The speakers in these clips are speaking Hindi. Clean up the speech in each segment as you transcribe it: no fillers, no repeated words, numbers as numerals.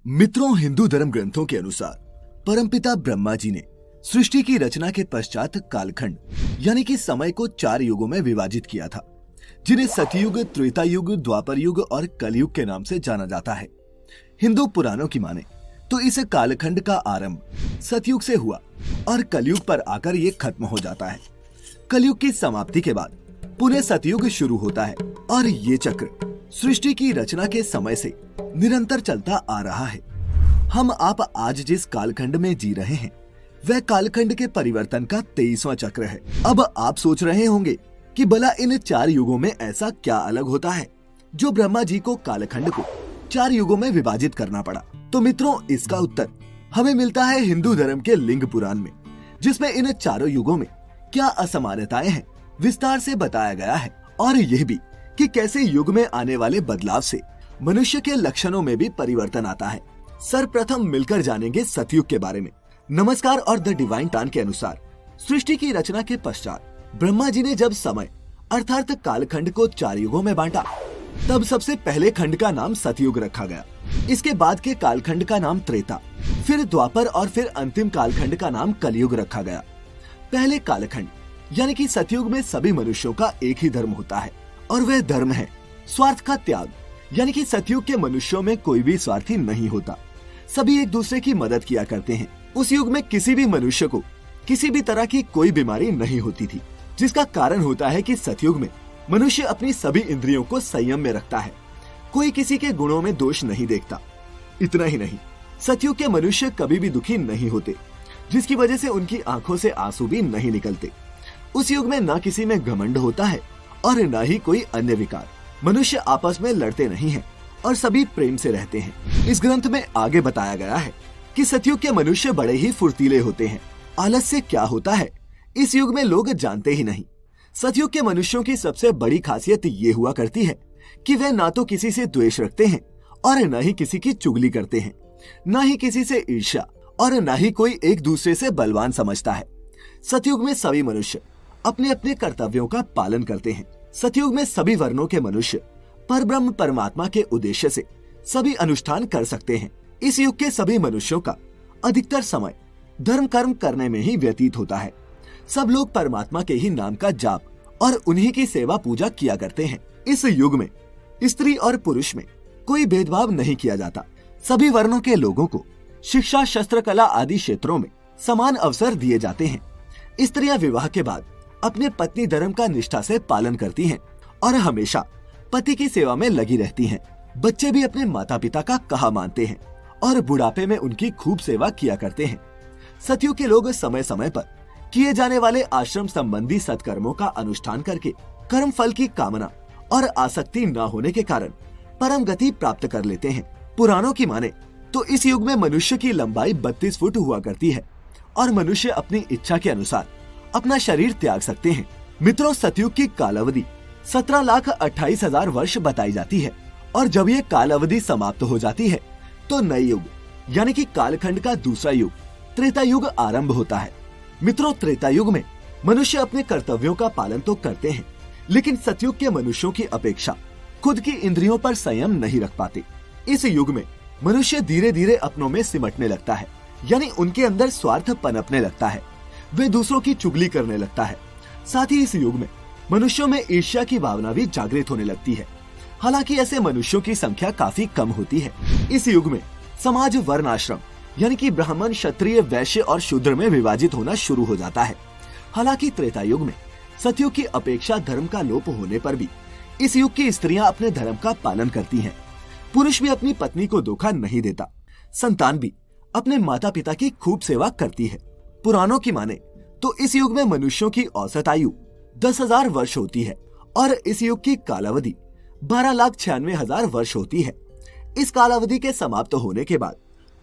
मित्रों, हिंदू धर्म ग्रंथों के अनुसार परमपिता ब्रह्मा जी ने सृष्टि की रचना के पश्चात कालखंड यानी कि समय को 4 युगों में विभाजित किया था, जिन्हें सतयुग, त्रेता युग, द्वापर युग और कलयुग के नाम से जाना जाता है। हिंदू पुराणों की माने तो इस कालखंड का आरंभ सतयुग से हुआ और कलयुग पर आकर ये खत्म हो जाता है। कलयुग की समाप्ति के बाद पुनः सतयुग शुरू होता है और ये चक्र सृष्टि की रचना के समय से निरंतर चलता आ रहा है। हम आप आज जिस कालखंड में जी रहे हैं वह कालखंड के परिवर्तन का 23वां चक्र है। अब आप सोच रहे होंगे कि भला इन 4 युगों में ऐसा क्या अलग होता है जो ब्रह्मा जी को कालखंड को 4 युगों में विभाजित करना पड़ा। तो मित्रों, इसका उत्तर हमें मिलता है हिंदू धर्म के लिंग पुराण में, जिसमें इन 4 युगों में क्या असमानताएं हैं विस्तार से बताया गया है, और यह भी कि कैसे युग में आने वाले बदलाव से मनुष्य के लक्षणों में भी परिवर्तन आता है। सर्वप्रथम मिलकर जानेंगे सतयुग के बारे में। नमस्कार और द डिवाइन टान के अनुसार सृष्टि की रचना के पश्चात ब्रह्मा जी ने जब समय अर्थात कालखंड को 4 युगों में बांटा, तब सबसे पहले खंड का नाम सतयुग रखा गया। इसके बाद के कालखंड का नाम त्रेता, फिर द्वापर और फिर अंतिम कालखंड का नाम कलयुग रखा गया। पहले कालखंड यानी कि सतयुग में सभी मनुष्यों का एक ही धर्म होता है और वह धर्म है स्वार्थ का त्याग, यानी कि सतयुग के मनुष्यों में कोई भी स्वार्थी नहीं होता, सभी एक दूसरे की मदद किया करते हैं। उस युग में किसी भी मनुष्य को किसी भी तरह की कोई बीमारी नहीं होती थी, जिसका कारण होता है कि सतयुग में मनुष्य अपनी सभी इंद्रियों को संयम में रखता है, कोई किसी के गुणों में दोष नहीं देखता। इतना ही नहीं, सतयुग के मनुष्य कभी भी दुखी नहीं होते, जिसकी वजह से उनकी आंखों से आंसू भी नहीं निकलते। उस युग में न किसी में घमंड होता है और न ही कोई अन्य विकार। मनुष्य आपस में लड़ते नहीं हैं और सभी प्रेम से रहते हैं। इस ग्रंथ में आगे बताया गया है कि सतयुग के मनुष्य बड़े ही फुर्तीले होते हैं। आलस्य क्या होता है इस युग में लोग जानते ही नहीं। सतयुग के मनुष्यों की सबसे बड़ी खासियत ये हुआ करती है कि वे ना तो किसी से द्वेष रखते हैं और न ही किसी की चुगली करते हैं, न ही किसी से ईर्ष्या और न ही कोई एक दूसरे से बलवान समझता है। सतयुग में सभी मनुष्य अपने अपने कर्तव्यों का पालन करते हैं। सतयुग में सभी वर्णों के मनुष्य परब्रह्म परमात्मा के उद्देश्य से सभी अनुष्ठान कर सकते हैं। इस युग के सभी मनुष्यों का अधिकतर समय धर्म कर्म करने में ही व्यतीत होता है। सब लोग परमात्मा के ही नाम का जाप और उन्हीं की सेवा पूजा किया करते हैं। इस युग में स्त्री और पुरुष में कोई भेदभाव नहीं किया जाता। सभी वर्णों के लोगों को शिक्षा, शस्त्र कला आदि क्षेत्रों में समान अवसर दिए जाते हैं। स्त्रियां विवाह के बाद अपने पत्नी धर्म का निष्ठा से पालन करती हैं और हमेशा पति की सेवा में लगी रहती हैं। बच्चे भी अपने माता पिता का कहा मानते हैं और बुढ़ापे में उनकी खूब सेवा किया करते हैं। सतयुग के लोग समय समय पर किए जाने वाले आश्रम संबंधी सत्कर्मों का अनुष्ठान करके कर्म फल की कामना और आसक्ति न होने के कारण परम गति प्राप्त कर लेते हैं। पुराणों की माने तो इस युग में मनुष्य की लंबाई 32 फुट हुआ करती है और मनुष्य अपनी इच्छा के अनुसार अपना शरीर त्याग सकते हैं। मित्रों, सतयुग की कालावधि 17,28,000 वर्ष बताई जाती है और जब ये कालावधि समाप्त हो जाती है तो नए युग यानी कि कालखंड का दूसरा युग त्रेता युग आरंभ होता है। मित्रों, त्रेता युग में मनुष्य अपने कर्तव्यों का पालन तो करते हैं, लेकिन सतयुग के मनुष्यों की अपेक्षा खुद की इंद्रियों पर संयम नहीं रख पाते। इस युग में मनुष्य धीरे धीरे अपनों में सिमटने लगता है, यानी उनके अंदर स्वार्थ पनपने लगता है, वे दूसरों की चुगली करने लगता है। साथ ही इस युग में मनुष्यों में ईर्ष्या की भावना भी जागृत होने लगती है। हालांकि ऐसे मनुष्यों की संख्या काफी कम होती है। इस युग में समाज वर्ण आश्रम यानी कि ब्राह्मण, क्षत्रिय, वैश्य और शूद्र में विभाजित होना शुरू हो जाता है। हालांकि त्रेता युग में सतयुग की अपेक्षा धर्म का लोप होने पर भी इस युग की स्त्रियां अपने धर्म का पालन करती हैं। पुरुष भी अपनी पत्नी को धोखा नहीं देता। संतान भी अपने माता पिता की खूब सेवा करती है। पुराणों की माने तो इस युग में मनुष्यों की औसत आयु 10,000 वर्ष होती है और इस युग की कालावधि 12,96,000 वर्ष होती है। इस कालावधि के समाप्त होने के बाद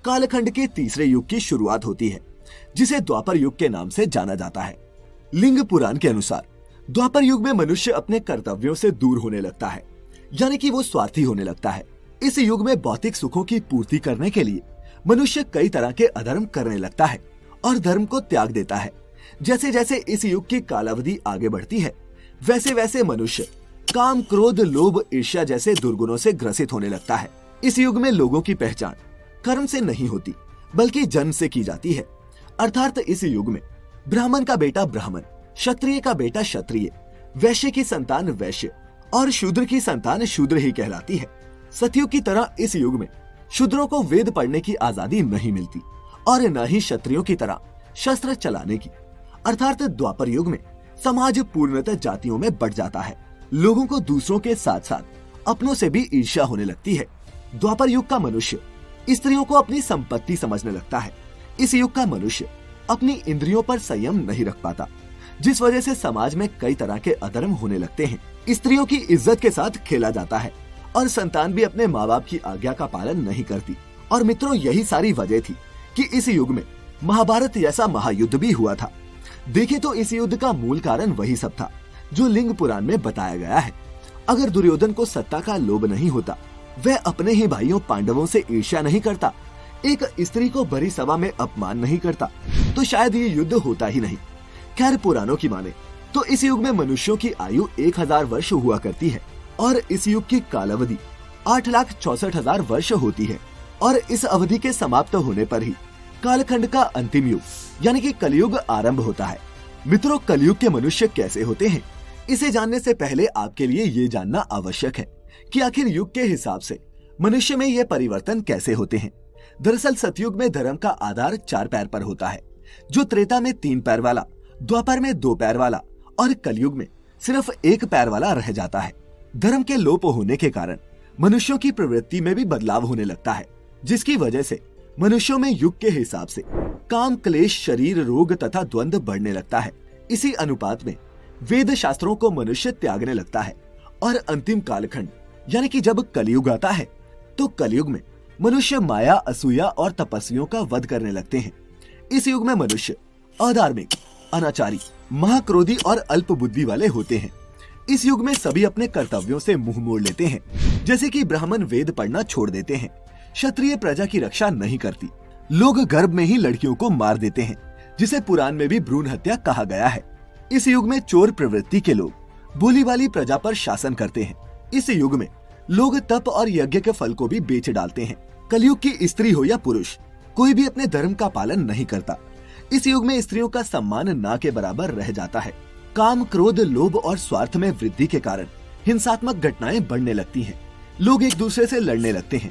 कालखंड के तीसरे युग की शुरुआत होती है, जिसे द्वापर युग के नाम से जाना जाता है। लिंग पुराण के अनुसार द्वापर युग में मनुष्य अपने कर्तव्यों से दूर होने लगता है, यानी कि वो स्वार्थी होने लगता है। इस युग में भौतिक सुखों की पूर्ति करने के लिए मनुष्य कई तरह के अधर्म करने लगता है और धर्म को त्याग देता है। जैसे जैसे इस युग की कालावधि आगे बढ़ती है, वैसे वैसे मनुष्य काम, क्रोध, लोभ, ईर्ष्या जैसे दुर्गुणों से ग्रसित होने लगता है। इस युग में लोगों की पहचान कर्म से नहीं होती बल्कि जन्म से की जाती है। अर्थात इस युग में ब्राह्मण का बेटा ब्राह्मण, क्षत्रिय का बेटा क्षत्रिय, वैश्य की संतान वैश्य और शूद्र की संतान शूद्र ही कहलाती है। सतयुग की तरह इस युग में शूद्रों को वेद पढ़ने की आजादी नहीं मिलती और न ही क्षत्रियों की तरह शस्त्र चलाने की। अर्थात द्वापर युग में समाज पूर्णतः जातियों में बढ़ जाता है। लोगों को दूसरों के साथ साथ अपनों से भी ईर्ष्या होने लगती है। द्वापर युग का मनुष्य स्त्रियों को अपनी संपत्ति समझने लगता है। इस युग का मनुष्य अपनी इंद्रियों पर संयम नहीं रख पाता, जिस वजह से समाज में कई तरह के अधर्म होने लगते हैं। स्त्रियों की इज्जत के साथ खेला जाता है और संतान भी अपने माँ बाप की आज्ञा का पालन नहीं करती। और मित्रों, यही सारी वजह थी कि इस युग में महाभारत जैसा महायुद्ध भी हुआ था। देखें तो इस युद्ध का मूल कारण वही सब था जो लिंग पुराण में बताया गया है। अगर दुर्योधन को सत्ता का लोभ नहीं होता, वह अपने ही भाइयों पांडवों से ईर्ष्या नहीं करता, एक स्त्री को भरी सभा में अपमान नहीं करता, तो शायद ये युद्ध होता ही नहीं। खैर, पुराणों की माने तो इस युग में मनुष्यों की आयु 1000 वर्ष हुआ करती है और इस युग की कालावधि 8,64,000 वर्ष होती है। और इस अवधि के समाप्त होने पर ही कालखंड का अंतिम युग यानी कि कलयुग आरंभ होता है। मित्रों, कलयुग के मनुष्य कैसे होते हैं, इसे जानने से पहले आपके लिए ये जानना आवश्यक है कि आखिर युग के हिसाब से मनुष्य में ये परिवर्तन कैसे होते हैं। दरअसल सतयुग में धर्म का आधार 4 पैर पर होता है, जो त्रेता में 3 पैर वाला, द्वापर में 2 पैर वाला और कलयुग में सिर्फ 1 पैर वाला रह जाता है। धर्म के लोप होने के कारण मनुष्यों की प्रवृत्ति में भी बदलाव होने लगता है, जिसकी वजह से मनुष्यों में युग के हिसाब से काम, क्लेश, शरीर रोग तथा द्वंद्व बढ़ने लगता है। इसी अनुपात में वेद शास्त्रों को मनुष्य त्यागने लगता है और अंतिम कालखंड यानी कि जब कलयुग आता है तो कलयुग में मनुष्य माया, असूया और तपस्वियों का वध करने लगते हैं। इस युग में मनुष्य अधार्मिक, अनाचारी, महाक्रोधी और अल्प बुद्धि वाले होते हैं। इस युग में सभी अपने कर्तव्यों से मुंह मोड़ लेते हैं, जैसे कि ब्राह्मण वेद पढ़ना छोड़ देते हैं, क्षत्रिय प्रजा की रक्षा नहीं करती, लोग गर्भ में ही लड़कियों को मार देते हैं, जिसे पुराण में भी भ्रूण हत्या कहा गया है। इस युग में चोर प्रवृत्ति के लोग बोली वाली प्रजा पर शासन करते हैं। इस युग में लोग तप और यज्ञ के फल को भी बेच डालते हैं। कलयुग की स्त्री हो या पुरुष, कोई भी अपने धर्म का पालन नहीं करता। इस युग में स्त्रियों का सम्मान ना के बराबर रह जाता है। काम, क्रोध, लोभ और स्वार्थ में वृद्धि के कारण हिंसात्मक घटनाएं बढ़ने लगती हैं। लोग एक दूसरे से लड़ने लगते हैं,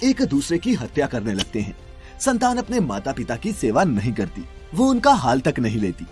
एक दूसरे की हत्या करने लगते हैं। संतान अपने माता पिता की सेवा नहीं करती, वो उनका हाल तक नहीं लेती।